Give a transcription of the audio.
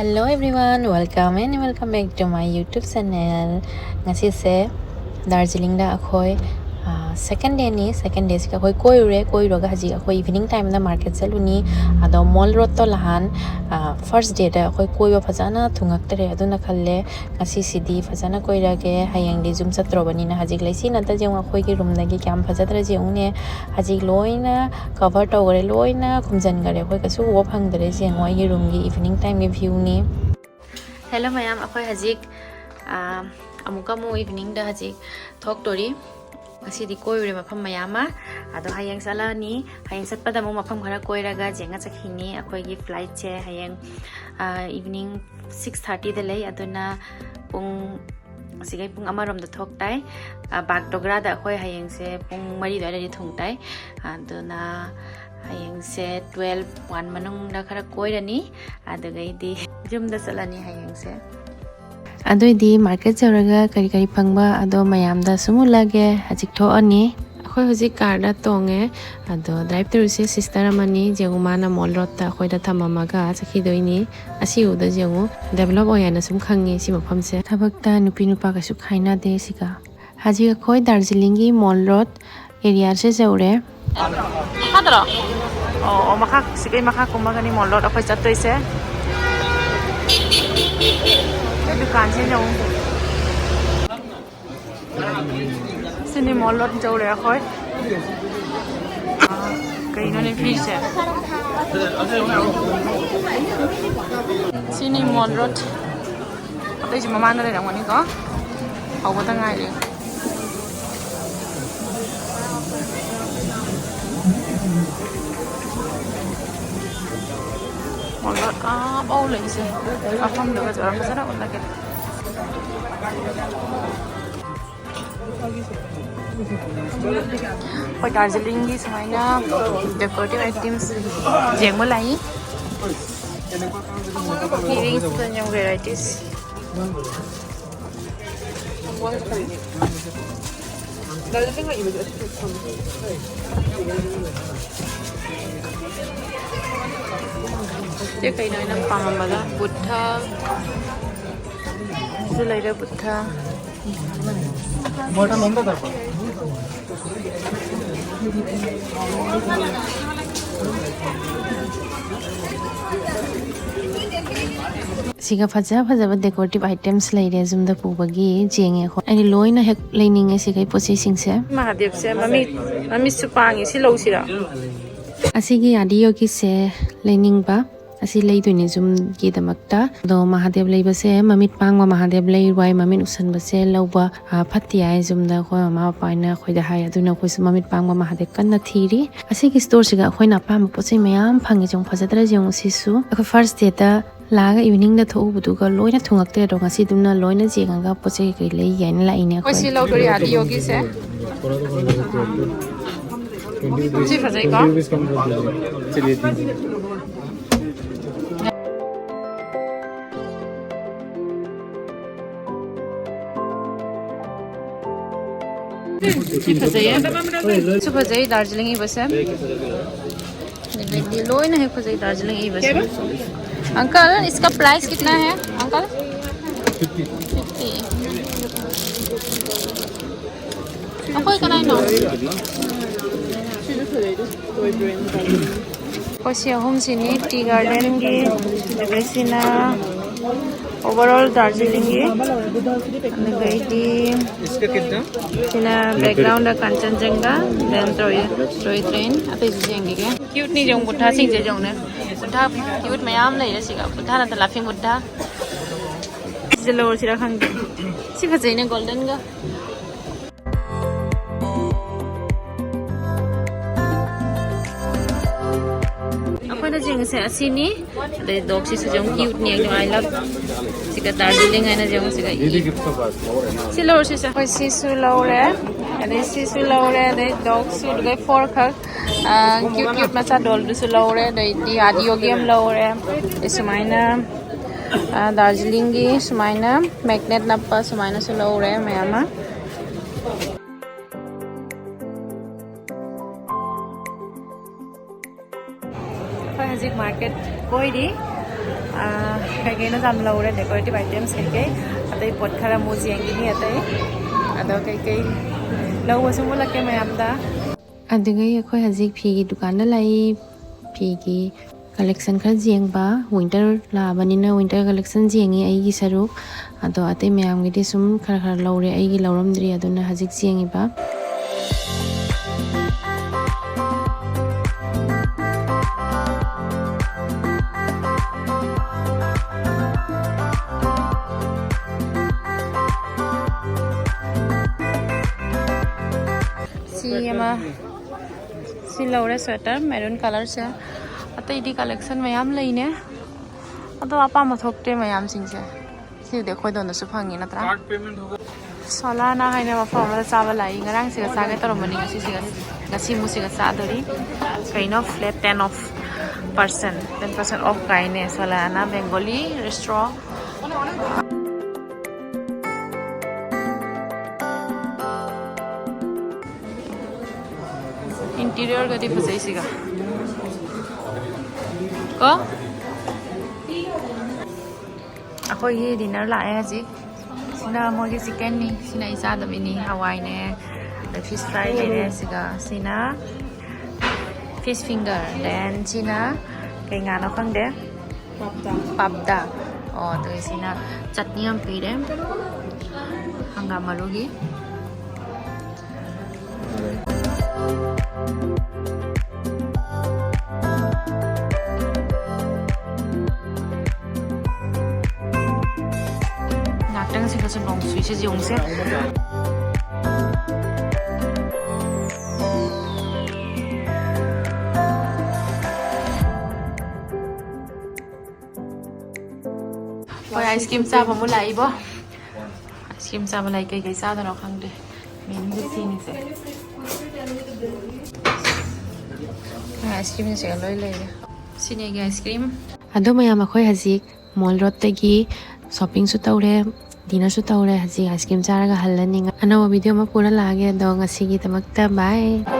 Hello everyone, welcome back to my YouTube channel. Ngasi se Darjeeling da akhoi second day sika akhoi koi roga haji akhoi evening time da market saluni ado mall road to lahan first day da akhoi koi ba phajana thungak tere aduna khalle ngasi sidi phajana koi rage hayang di zum satro bani na haji laisi na ta jeng akhoi ki room da gi kyam phajadra jeng ne haji loina cover to gore loina khumjan gare akhoi kasu wo phang dare jeng wai gi room gi evening time gi view ni hello mayam akhoi haji amukamu evening da haji thok tori asidi koire mafam mayama ado hayang salani hayang satpada mo mafam khara koiraga jenga chakhini akhoi gi flight che hayang evening 6:30 de lei aduna pung sigai pung amarom da thok tai bag dogra da akhoi hayang se pung mari da ri thung tai aduna hayang se 12 manung da khara koirani adagai di jum da salani hayang se Adoidi market jaraga kari phangba ado mayam da sumulage hajik tho ani akhoi hojik car da tonge ado drive through se sister amani jenguma na mall road ta akhoi da thamama ga sakhi doini asi u da jengu develop oyana sum khangi si mafam se thabak ta nupi nupa ka su khaina de sika haji akhoi Darjeeling gi mall road area se jaure hadra o makha sikai makha kumba gani mall road akhoi chattoi se दुकान से जाऊँ सिनी mall road जाऊँ ले आखोई कहीं ना नहीं fish है सिनी मॉल रोड अब इस मामा ना ले रहा हूँ नहीं का आओ बता गाय ले mall road bao lệnh gì không được rồi rất là ổn định Ở Darjeeling đi xem na decorative items riêng mới lấy earrings và nhiều varieties Thế cái này nằm bằng mà đó Buddha dưới lấy ra Buddha Siga faja decorative items lai re zum da pubagi jenge kho ani loina hek lening e sigai processing se Mahadev se mami supangi si lo sira asigi adiyo ki se lening ba asi lei tuini zum gi damakta do Mahadev leiba se mamit pangwa Mahadev lei wai mamit usan ba se loba phati ai zum da kho ma pa na khoi da hai aduna khoi se mamit pangwa Mahadev kan na thiri asi ki store siga khoi na pa ma pochai mayam phangi jong phajadra jong sisu akho first day da laga evening da tho budu ga loina thungak te ro ngasi dumna loina jenga ga pochai kai lei yain la ine khoi si lo dori adi yogi se जी फजाई का चलिए फजाई दार्जिलिंग ही बस है लो ना है फजाई दार्जिलिंग ही बस uncle इसका price कितना है अंकल 50 कोई का नहीं no Kosi home sini tea garden gi desina overall Darjeeling gi nagai di iska kitna sina background da Kanchenjunga then toy train ate jengi ge cute ni jong buddha sing je jong ne buddha cute mayam lai ra siga buddha na ta laughing buddha zelo sira khang si phajai ne golden ga jeng se asini the dog si jong cute ni jong I love sika Darjeeling ai na jong sika si lor si sa si su lore and si su lore the dog su the four khak cute ma sa dol du su lore the di audio game lore isumaina Darjeeling gi sumaina magnet nappa sumaina su lore mayama Hazik market koi di kayaknya jam laure decorative items kayak atau pot khara muzi yang gini atau kayak lau semua lagi mayam dah adugai aku hazik pigi dukan lai pigi collection khar jeng ba winter la banina winter collection jengi aigi saruk ado ate mayam gidi sum khar laure aigi lauramdri aduna hazik jengi ba si laure sweater maroon color se atau ini collection mayam lainnya atau apa mathokte mayam singse si dekho dono su phangi na tra sola na haina ma formal chawa lai ngarang siga saga tor mani ngasi musiga sa dori kind of flat 10% off kaine sola na bengali restaurant interior gadi phasai siga ko ako ye dinner la hai ji sina mogi chicken ni sina isa da mini hawai ne the fish fry ne siga sina fish finger then sina kai nga na khang de papda oh to sina chutney am pi de hangam malugi Natang sih kasi long sui sih yung sih. Koi ice cream sa pa mula ibo. Ice cream sa mula kay sa da no khang de. Min bu tin se. Ice cream sih loi loi. Sini ice cream. Ado mayam akhoi hazik mall road tagi shopping su taure dinner su taure hazik ice cream charaga halaninga anawa video ma pura lage do ngasi gi tamakta bye